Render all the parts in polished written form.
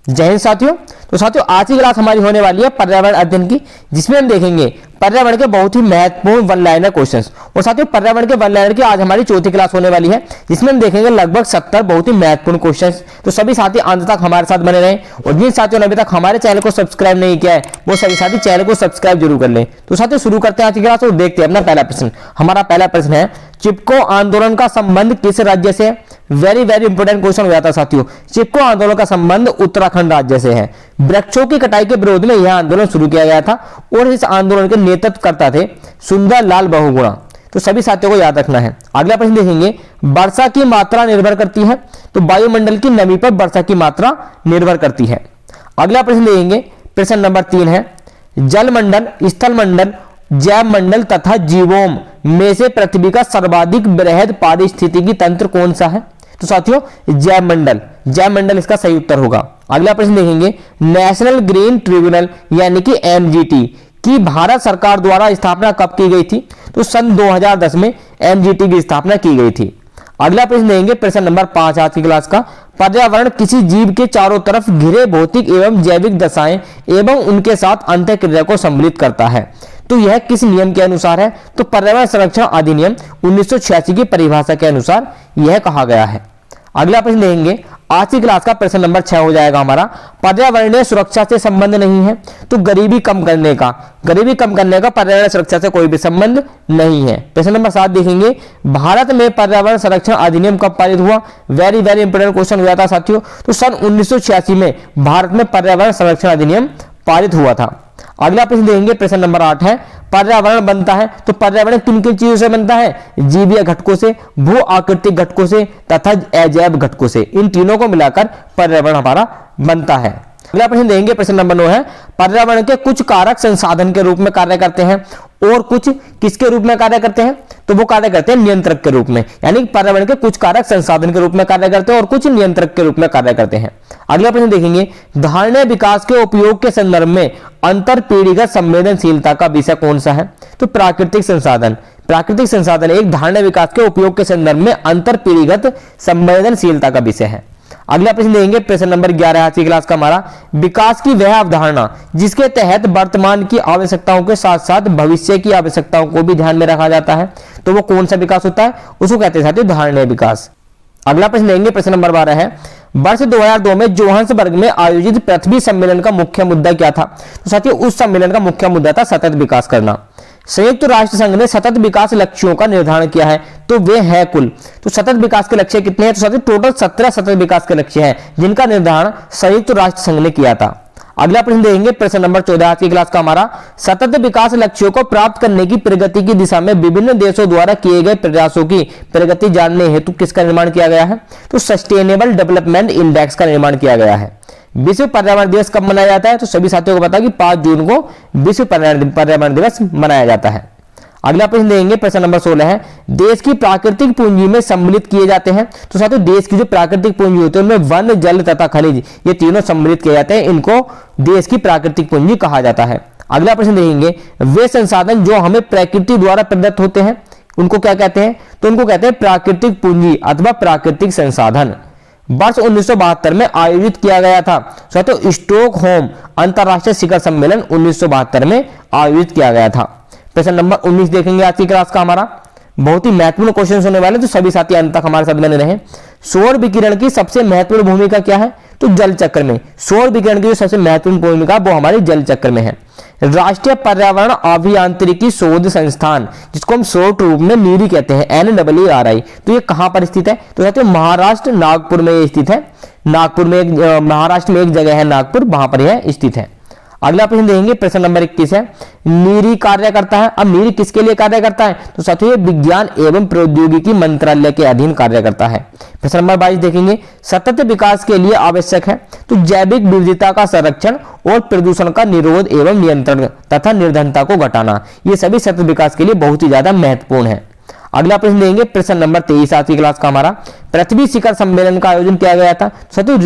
जय हिंद साथियों। तो साथियों आज की क्लास हमारी होने वाली है पर्यावरण अध्ययन की, जिसमें हम देखेंगे पर्यावरण के बहुत ही महत्वपूर्ण वन लाइनर क्वेश्चंस। और साथियों पर्यावरण के वन लाइनर की आज हमारी चौथी क्लास होने वाली है, जिसमें हम देखेंगे लगभग 70 बहुत ही महत्वपूर्ण क्वेश्चंस। तो सभी साथी अंत तक हमारे साथ बने रहें, और जिन साथियों ने अभी तक हमारे चैनल को सब्सक्राइब नहीं किया है वो सभी साथी चैनल को सब्सक्राइब जरूर कर लें। तो साथियों शुरू करते हैं आज की क्लास और देखते हैं अपना पहला प्रश्न। हमारा पहला प्रश्न है, चिपको आंदोलन का संबंध किस राज्य से है? वेरी इंपोर्टेंट क्वेश्चन हो जाता है साथियों। चिपको आंदोलन का संबंध उत्तराखंड राज्य से है। वृक्षों की कटाई के विरोध में यह आंदोलन शुरू किया गया था और इस आंदोलन के नेतृत्व करता थे सुंदर लाल बहुगुणा। तो सभी साथियों को याद रखना है। अगला प्रश्न देखेंगे, वर्षा की मात्रा निर्भर करती है? तो वायुमंडल की नमी पर वर्षा की मात्रा निर्भर करती है। अगला प्रश्न देखेंगे, प्रश्न नंबर 3 है, जलमंडल, स्थल मंडल, जैव मंडल तथा जीवोम में से पृथ्वी का सर्वाधिक बृहद पारिस्थितिकी तंत्र कौन सा है? तो साथियों जैव मंडल इसका सही उत्तर होगा। अगला प्रश्न देखेंगे, नेशनल ग्रीन ट्रिब्यूनल यानी कि एनजीटी की भारत सरकार द्वारा स्थापना कब की गई थी? तो सन 2010 में एनजीटी की स्थापना की गई थी। अगला प्रश्न देखेंगे, प्रश्न नंबर 5 आज की क्लास का, पर्यावरण किसी जीव के चारों तरफ घिरे भौतिक एवं जैविक दशाएं एवं उनके साथ अंतःक्रिया को सम्मिलित करता है। तो यह किस नियम के अनुसार है? तो पर्यावरण संरक्षण अधिनियम 1986 की परिभाषा के अनुसार यह कहा गया है। अगला प्रश्न देखेंगे, आज की क्लास का प्रश्न नंबर 6 हो जाएगा हमारा, पर्यावरणीय सुरक्षा से संबंध नहीं है? तो गरीबी कम करने का पर्यावरण सुरक्षा से कोई भी संबंध नहीं है। प्रश्न नंबर 7 देखेंगे, भारत में पर्यावरण संरक्षण अधिनियम कब पारित हुआ? वेरी इंपोर्टेंट क्वेश्चन हो जाता है साथियों। तो सन 1986 में भारत में पर्यावरण संरक्षण अधिनियम पारित हुआ था। अगला प्रश्न देखेंगे, प्रश्न नंबर 8 है, पर्यावरण बनता है? तो पर्यावरण किन किन चीजों से बनता है? जीवीय घटकों से, भू आकृतिक घटकों से तथा अजैव घटकों से। इन तीनों को मिलाकर पर्यावरण हमारा बनता है। अगला प्रश्न देखेंगे, प्रश्न नंबर 9 है, पर्यावरण के कुछ कारक संसाधन के रूप में कार्य करते हैं और कुछ किसके रूप में कार्य करते हैं? तो वो कार्य करते हैं नियंत्रक के रूप में। यानी पर्यावरण के कुछ कारक संसाधन के रूप में कार्य करते हैं और कुछ नियंत्रक के रूप में कार्य करते हैं। अगला प्रश्न देखेंगे, धारणीय विकास के उपयोग के संदर्भ में अंतर पीढ़ीगत संवेदनशीलता का विषय कौन सा है? तो प्राकृतिक संसाधन एक धारणीय विकास के उपयोग के संदर्भ में अंतर पीढ़ीगत संवेदनशीलता का विषय है। अगला प्रश्न देंगे, प्रश्न नंबर 11 आज की क्लास का हमारा, विकास की वह अवधारणा जिसके तहत वर्तमान की आवश्यकताओं के साथ साथ भविष्य की आवश्यकताओं को भी ध्यान में रखा जाता है, तो वो कौन सा विकास होता है? उसको कहते हैं साथियों धारणीय विकास। अगला प्रश्न देंगे, प्रश्न नंबर 12 है, वर्ष 2002 में जोहान्सबर्ग में आयोजित पृथ्वी सम्मेलन का मुख्य मुद्दा क्या था? तो साथियों उस सम्मेलन का मुख्य मुद्दा था सतत विकास करना। संयुक्त राष्ट्र संघ ने सतत विकास लक्ष्यों का निर्धारण किया है, तो वे हैं कुल। तो सतत विकास के लक्ष्य कितने हैं? तो साथियों टोटल 17 सतत विकास के लक्ष्य हैं, जिनका निर्धारण संयुक्त राष्ट्र संघ ने किया था। अगला प्रश्न देखेंगे, प्रश्न नंबर 14 आज की क्लास का हमारा, सतत विकास लक्ष्यों को प्राप्त करने की प्रगति की दिशा में विभिन्न देशों द्वारा किए गए प्रयासों की प्रगति जानने हेतु किसका निर्माण किया गया है? तो सस्टेनेबल डेवलपमेंट इंडेक्स का निर्माण किया गया है। विश्व पर्यावरण दिवस कब मनाया जाता है? तो सभी साथियों को पता है कि 5 जून को विश्व पर्यावरण दिवस मनाया जाता है। अगला प्रश्न देंगे, प्रश्न नंबर 16 है, देश की प्राकृतिक पूंजी में सम्मिलित किए जाते हैं? तो साथियों देश की जो प्राकृतिक पूंजी होती है उनमें वन, जल तथा खनिज ये तीनों सम्मिलित किए जाते हैं, इनको देश की प्राकृतिक पूंजी कहा जाता है। अगला प्रश्न देखेंगे, वे संसाधन जो हमें प्रकृति द्वारा प्रदत्त होते हैं उनको क्या कहते हैं? तो उनको कहते हैं प्राकृतिक पूंजी अथवा प्राकृतिक संसाधन। वर्ष 1972 में आयोजित किया गया था साथियों स्टॉकहोम अंतरराष्ट्रीय शिखर सम्मेलन 1972 में आयोजित किया गया था। प्रश्न नंबर 19 देखेंगे आज की क्लास का हमारा, बहुत ही महत्वपूर्ण क्वेश्चन होने वाले, तो सभी साथी अंत तक हमारे साथ बने रहें। सौर विकिरण की सबसे महत्वपूर्ण भूमिका क्या है? तो जल चक्र में। सौर विकिरण की जो सबसे महत्वपूर्ण भूमिका वो हमारे जल चक्र में है। राष्ट्रीय पर्यावरण अभियांत्रिकी शोध संस्थान, जिसको हम शॉर्ट रूप में नीरी कहते हैं, NWRI, तो ये कहां पर स्थित है? तो कहते हैं महाराष्ट्र नागपुर में ये स्थित है। महाराष्ट्र में एक जगह है नागपुर, वहां पर यह स्थित है। अगला प्रश्न देखेंगे, प्रश्न नंबर 21 है, नीरी कार्य करता है? अब नीरी किसके लिए कार्य करता है? तो साथियों ये विज्ञान एवं प्रौद्योगिकी मंत्रालय के अधीन कार्य करता है। प्रश्न नंबर 22 देखेंगे, सतत विकास के लिए आवश्यक है? तो जैविक विविधता का संरक्षण और प्रदूषण का निरोध एवं नियंत्रण तथा निर्धनता को घटाना, ये सभी सतत विकास के लिए बहुत ही ज्यादा महत्वपूर्ण है। अगला प्रश्न देंगे प्रश्न नंबर 23 आज की क्लास का हमारा, पृथ्वी शिखर सम्मेलन का आयोजन किया गया था साथियों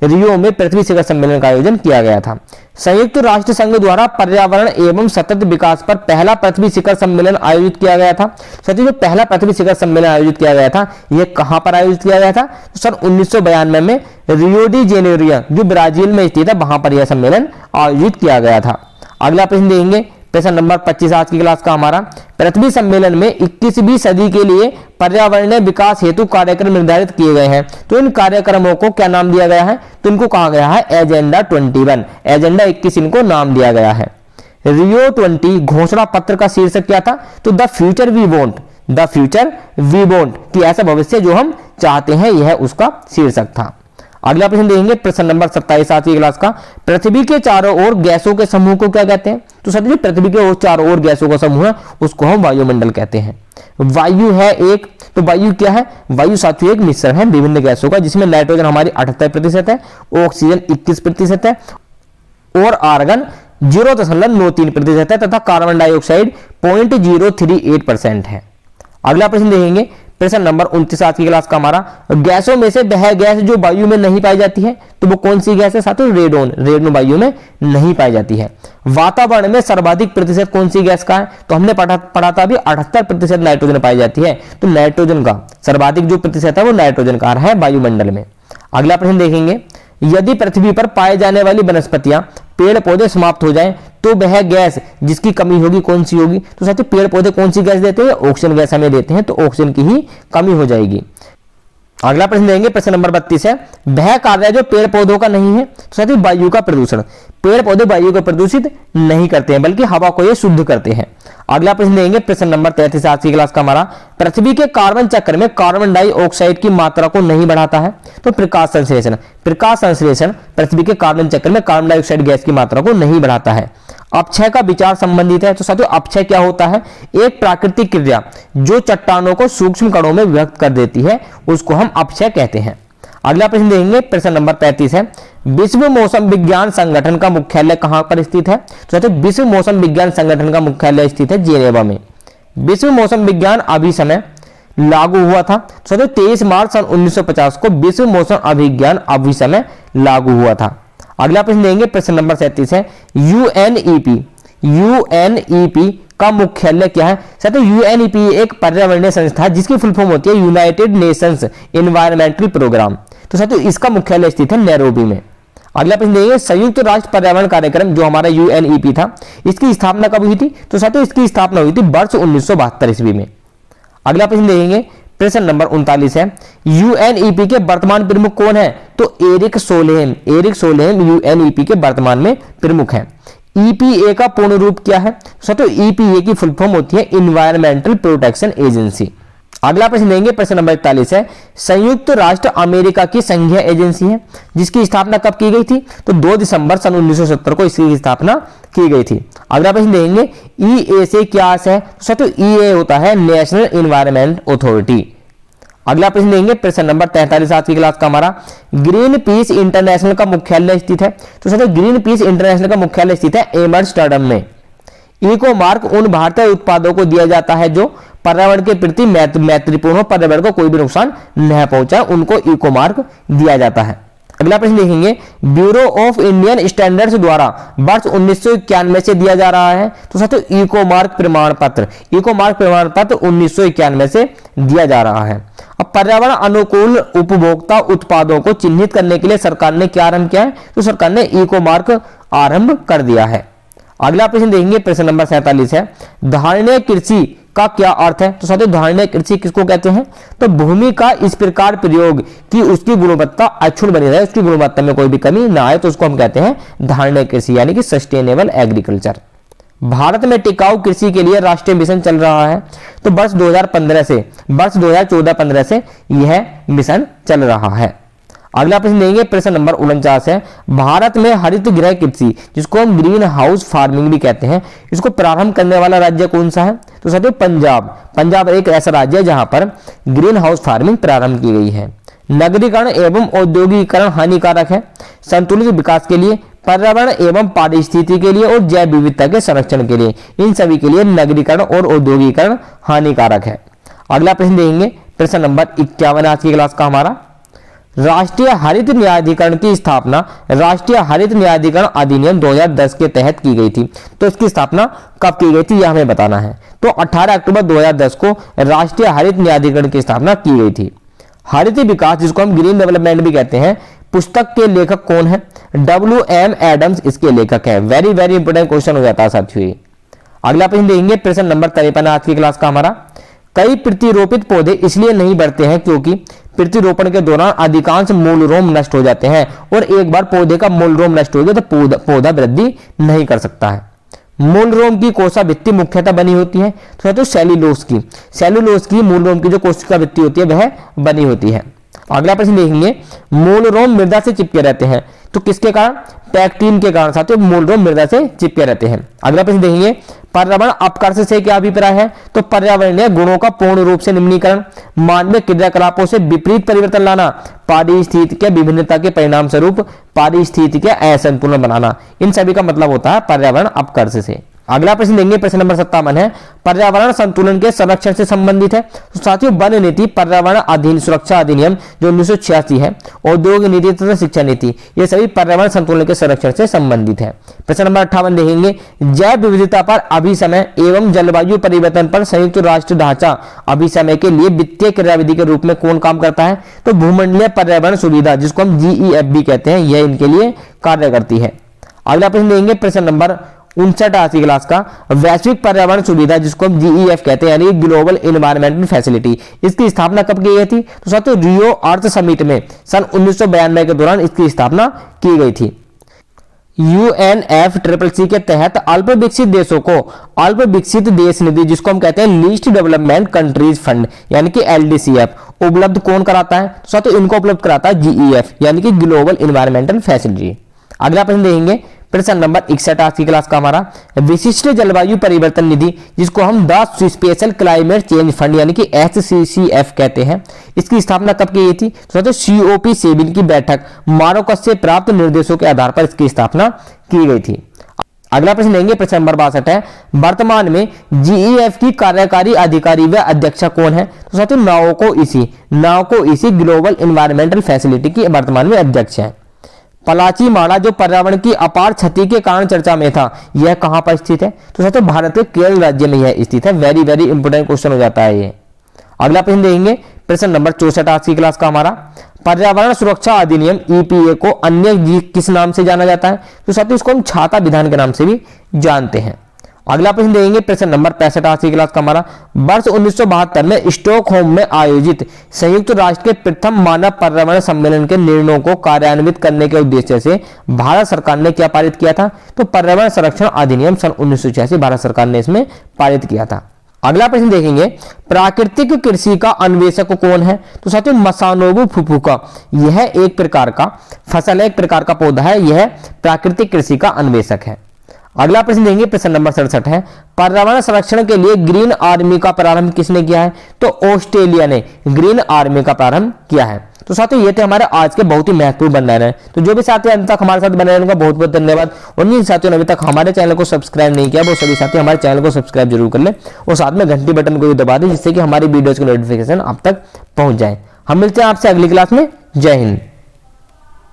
रियो में पृथ्वी शिखर सम्मेलन का आयोजन किया गया था। संयुक्त राष्ट्र संघ द्वारा पर्यावरण एवं सतत विकास पर पहला पृथ्वी शिखर सम्मेलन आयोजित किया गया था। साथियों जो पहला पृथ्वी शिखर सम्मेलन आयोजित किया गया था यह कहां पर आयोजित किया गया था? तो सन 1992 में रियो डी जेनेरियो जो ब्राजील में स्थित है वहां पर यह सम्मेलन आयोजित किया गया था। अगला प्रश्न देंगे प्रश्न नंबर 25 आज की क्लास का हमारा, पृथ्वी सम्मेलन में 21वीं सदी के लिए पर्यावरणीय विकास हेतु कार्यक्रम निर्धारित किए गए हैं। तो इन कार्यक्रमों को क्या नाम दिया गया है? तो इनको कहा गया है एजेंडा 21, एजेंडा 21 इनको नाम दिया गया है। रियो 20 घोषणा पत्र का शीर्षक क्या था? तो the future we want, the future we want कि ऐसा भविष्य जो हम चाहते हैं, यह उसका शीर्षक था। अगला प्रश्न देंगे प्रश्न नंबर 27 आज की क्लास का, पृथ्वी के चारों ओर गैसों के समूह को क्या कहते हैं? तो साथियों पृथ्वी के चारों ओर गैसों का समूह है उसको हम वायुमंडल कहते हैं। वायु है एक, तो वायु क्या है? वायु साथियों एक मिश्रण है विभिन्न गैसों का, जिसमें नाइट्रोजन हमारी 78% है, ऑक्सीजन 21% है और आर्गन 0.93% है तथा कार्बन डाइऑक्साइड 0.038% है। अगला प्रश्न देखेंगे प्रश्न नंबर 29 आज की क्लास का हमारा, गैसों में से वह गैस जो वायु में नहीं पाई जाती है तो वो कौन सी गैस है? साथियों रेडोन, रेडोन वायु में नहीं पाई जाती है। वातावरण में सर्वाधिक प्रतिशत कौन सी गैस का है? तो हमने पढ़ा था अभी 78% नाइट्रोजन पाई जाती है, तो नाइट्रोजन का सर्वाधिक जो प्रतिशत है वो नाइट्रोजन का है वायुमंडल में। अगला प्रश्न देखेंगे, यदि पृथ्वी पर पाए जाने वाली वनस्पतियां पेड़ पौधे समाप्त हो जाएं तो वह गैस जिसकी कमी होगी कौन सी होगी? तो साथियों पेड़ पौधे कौन सी गैस देते हैं? ऑक्सीजन गैस हमें देते हैं, तो ऑक्सीजन की ही कमी हो जाएगी। अगला प्रश्न देंगे प्रश्न नंबर 32 है, वह कार्य जो पेड़ पौधों का नहीं है? तो साथियों वायु का प्रदूषण, पेड़ पौधे वायु को प्रदूषित नहीं करते हैं बल्कि हवा को ये शुद्ध करते हैं। अगला प्रश्न देंगे प्रश्न नंबर 33 आज की क्लास का हमारा, पृथ्वी के कार्बन चक्र में कार्बन डाइऑक्साइड की मात्रा को नहीं बढ़ाता है? तो प्रकाश संश्लेषण, प्रकाश संश्लेषण पृथ्वी के कार्बन चक्र में कार्बन डाइऑक्साइड गैस की मात्रा को नहीं बढ़ाता है। अपक्षय का विचार संबंधित है। तो साथियों अपक्षय क्या होता है? एक प्राकृतिक क्रिया जो चट्टानों को सूक्ष्म कणों में विभक्त कर देती है उसको हम अपक्षय कहते हैं। अगला प्रश्न देखेंगे प्रश्न नंबर 35 है, विश्व मौसम विज्ञान संगठन का मुख्यालय कहां पर स्थित है? तो साथियों विश्व मौसम विज्ञान संगठन का मुख्यालय स्थित है जेनेवा में। विश्व मौसम विज्ञान अभिसमय लागू हुआ था। साथियों 23 मार्च सन 1950 को विश्व मौसम अभिज्ञान अभिसमय लागू हुआ था। अगला प्रश्न देंगे प्रश्न नंबर 37 है, यूएनईपी का मुख्यालय क्या है? साथियों यूएनईपी एक पर्यावरणीय संस्था है जिसकी फुल फॉर्म होती है यूनाइटेड नेशंस एनवायरमेंटल प्रोग्राम। तो साथियों इसका मुख्यालय स्थित है नैरोबी में। अगला प्रश्न देंगे संयुक्त राष्ट्र पर्यावरण कार्यक्रम जो हमारा यूएनईपी था इसकी स्थापना कब हुई थी? तो साथियों इसकी स्थापना हुई थी वर्ष 1972 ईस्वी में। अगला प्रश्न देखेंगे प्रश्न नंबर 39 है, यूएनईपी के वर्तमान प्रमुख कौन है? तो एरिक सोलेम यूएनईपी के वर्तमान में प्रमुख है। ईपीए का पूर्ण रूप क्या है? तो ईपीए की फुल फॉर्म होती है इन्वायरमेंटल प्रोटेक्शन एजेंसी। अगला प्रश्न देंगे प्रश्न नंबर 41 है, संयुक्त राष्ट्र अमेरिका की संघीय एजेंसी है जिसकी स्थापना कब की गई थी? तो 2 दिसंबर सन 1970 को इसकी स्थापना की गई थी। अगला प्रश्न देंगे ईए से क्या है? तो ईए होता है नेशनल एनवायरनमेंट अथॉरिटी। अगला प्रश्न देंगे प्रश्न नंबर 43 आज की क्लास का हमारा, ग्रीन पीस इंटरनेशनल का मुख्यालय स्थित है। तो साथियों ग्रीन पीस इंटरनेशनल का मुख्यालय स्थित है एम्स्टर्डम में। इको मार्क उन भारतीय उत्पादों को दिया जाता है जो पर्यावरण के प्रति मैत्रीपूर्ण हो, पर्यावरण को कोई भी नुकसान न पहुंचाए, उनको इको मार्क दिया जाता है। अगला प्रश्न देखेंगे, ब्यूरो ऑफ इंडियन स्टैंडर्ड्स द्वारा वर्ष 1991 से दिया जा रहा है। तो साथियों इको मार्क प्रमाण पत्र 1991 से दिया जा रहा है। अब पर्यावरण अनुकूल उपभोक्ता उत्पादों को चिन्हित करने के लिए सरकार ने क्या आरंभ किया है? तो सरकार ने इको मार्क आरंभ कर दिया है। अगला प्रश्न देखेंगे प्रश्न नंबर 47 है, धारणीय कृषि का क्या अर्थ है? तो साथियों धारणीय कृषि किसको कहते हैं? तो भूमि का इस प्रकार प्रयोग कि उसकी गुणवत्ता अक्षुण्ण बनी रहे, उसकी गुणवत्ता में कोई भी कमी ना आए, तो उसको हम कहते हैं धारणीय कृषि यानी कि सस्टेनेबल एग्रीकल्चर। भारत में टिकाऊ कृषि के लिए राष्ट्रीय मिशन चल रहा है। तो वर्ष 2014-15 से यह मिशन चल रहा है। अगला प्रश्न देंगे प्रश्न नंबर 49 है, भारत में हरित गृह कृषि जिसको हम ग्रीन हाउस फार्मिंग भी कहते हैं, इसको प्रारंभ करने वाला राज्य कौन सा है? तो साथियों पंजाब एक ऐसा राज्य है जहां पर ग्रीन हाउस फार्मिंग प्रारंभ की गई है। नगरीकरण एवं औद्योगिकरण हानिकारक है। संतुलित विकास के लिए, पर्यावरण एवं पारिस्थितिकी के लिए और जैव विविधता के संरक्षण के लिए, इन सभी के लिए नगरीकरण और औद्योगिकरण हानिकारक है। अगला प्रश्न देखेंगे प्रश्न नंबर 51 आज की क्लास का हमारा। राष्ट्रीय हरित न्यायाधिकरण की स्थापना राष्ट्रीय हरित न्यायाधिकरण अधिनियम 2010 के तहत की गई थी। तो इसकी स्थापना कब की गई थी यह हमें बताना है। तो 18 अक्टूबर 2010 को राष्ट्रीय हरित न्यायाधिकरण की स्थापना की गई थी। हरित विकास, जिसको हम ग्रीन डेवलपमेंट भी कहते हैं, पुस्तक के लेखक कौन है? WM एडम्स इसके लेखक है। वेरी वेरी इंपोर्टेंट क्वेश्चन हो जाता है साथियों। अगला प्रश्न देखेंगे प्रश्न नंबर 53 आज की क्लास का हमारा। कई प्रतिरोपित पौधे इसलिए नहीं बढ़ते हैं क्योंकि प्रतिरोपण के दौरान अधिकांश मूल रोम नष्ट हो जाते हैं और एक बार पौधे का मूल रोम नष्ट हो गया तो पौधा वृद्धि नहीं कर सकता है। मूल रोम की कोशिका भित्ति मुख्यतः बनी होती है तो सेलुलोज की मूल रोम की जो कोशिका भित्ति होती है वह बनी होती है। अगला प्रश्न देखेंगे, मूल रोम मृदा से चिपके रहते हैं तो किसके कारण? पैक्टीन के कारण साथियों मूल रोम मृदा से चिपके रहते हैं। अगला प्रश्न देखेंगे, पर्यावरण अपकर्ष से क्या अभिप्राय है? तो पर्यावरणीय गुणों का पूर्ण रूप से निम्नीकरण, मानवीय क्रियाकलापों से विपरीत परिवर्तन लाना, पारिस्थितिकीय विभिन्नता के परिणाम स्वरूप पारिस्थितिकीय असंतुलन बनाना, इन सभी का मतलब होता है पर्यावरण अपकर्ष से। अगला प्रश्न देंगे प्रश्न नंबर 57 है, पर्यावरण संतुलन के संरक्षण से संबंधित है। तो साथियों वन नीति, पर्यावरण अधीन सुरक्षा अधिनियम जो 1986 है, औद्योगिक नीति तथा शिक्षा नीति, ये सभी पर्यावरण संतुलन के संरक्षण से संबंधित है। प्रश्न नंबर 58 देखेंगे, जैव विविधता पर अभिसमय एवं जलवायु परिवर्तन पर संयुक्त राष्ट्र ढांचा अभिसमय के लिए वित्तीय क्रियाविधि के रूप में कौन काम करता है? तो भूमंडलीय पर्यावरण सुविधा, जिसको हम GEF भी कहते हैं, यह इनके लिए कार्य करती है। अगला प्रश्न देंगे प्रश्न नंबर 59 आज की क्लास का, वैश्विक पर्यावरण सुविधा, जिसको हम GEF कहते हैं, यानी ग्लोबल एनवायरमेंटल फैसिलिटी, इसकी स्थापना कब की गई थी? तो साथियों रियो अर्थ समिट में सन 1992 के दौरान इसकी स्थापना की गई थी। UNFCCC के तहत अल्प विकसित देशों को अल्प विकसित देश निधि, जिसको हम कहते हैं लीस्ट डेवलपमेंट कंट्रीज फंड, यानी कि LDCF, उपलब्ध कौन कराता है? तो साथियों इनको उपलब्ध कराता है GEF, यानी कि ग्लोबल एनवायरमेंटल फैसिलिटी। अगला प्रश्न देखेंगे प्रश्न नंबर 61 आज की क्लास का हमारा, विशिष्ट जलवायु परिवर्तन निधि, जिसको हम the special climate change fund यानी कि SCCF कहते हैं, इसकी स्थापना कब की गई थी? तो COP7 की बैठक मारोकस से प्राप्त निर्देशों के आधार पर इसकी स्थापना की गई थी। अगला प्रश्न लेंगे प्रश्न नंबर 62 है, वर्तमान में GEF की कार्यकारी अधिकारी व अध्यक्षा कौन है? तो साथियों नाओको इसी ग्लोबल एनवायरमेंटल फैसिलिटी की वर्तमान में अध्यक्ष है। पलाची माड़ा, जो पर्यावरण की अपार क्षति के कारण चर्चा में था, यह कहां पर स्थित है? तो साथियों भारत के केरल राज्य में यह स्थित है। वेरी वेरी इंपोर्टेंट क्वेश्चन हो जाता है ये। अगला प्रश्न देखेंगे प्रश्न नंबर 64 आज की क्लास का हमारा, पर्यावरण सुरक्षा अधिनियम EPA को अन्य किस नाम से जाना जाता है? तो साथियों इसको हम छाता विधान के नाम से भी जानते हैं। अगला प्रश्न देखेंगे प्रश्न नंबर 65 आज की क्लास का हमारा, वर्ष 1972 में स्टॉकहोम में आयोजित संयुक्त राष्ट्र के प्रथम मानव पर्यावरण सम्मेलन के निर्णयों को कार्यान्वित करने के उद्देश्य से भारत सरकार ने क्या पारित किया था? तो पर्यावरण संरक्षण अधिनियम सन 1986 भारत सरकार ने इसमें पारित किया था। अगला प्रश्न देखेंगे, प्राकृतिक कृषि का अन्वेषक कौन है? तो साथियों मसानोबु फुफुका, यह एक प्रकार का फसल है, एक प्रकार का पौधा है, यह प्राकृतिक कृषि का अन्वेषक है। अगला प्रश्न देंगे प्रश्न नंबर 67 है, पर्यावरण संरक्षण के लिए ग्रीन आर्मी का प्रारंभ किसने किया है? तो ऑस्ट्रेलिया ने ग्रीन आर्मी का प्रारंभ किया है। तो साथियों ये थे हमारे आज के बहुत ही महत्वपूर्ण बन रहे हैं। तो जो भी साथी अंत तक हमारे साथ बने रहने का बहुत बहुत धन्यवाद। और जिन साथियों ने अभी तक हमारे चैनल को सब्सक्राइब नहीं किया वो सभी साथी हमारे चैनल को सब्सक्राइब जरूर कर लें और साथ में घंटी बटन को भी दबा दें, जिससे कि हमारी वीडियोज की नोटिफिकेशन आप तक पहुंच जाए। हम मिलते हैं आपसे अगली क्लास में। जय हिंद।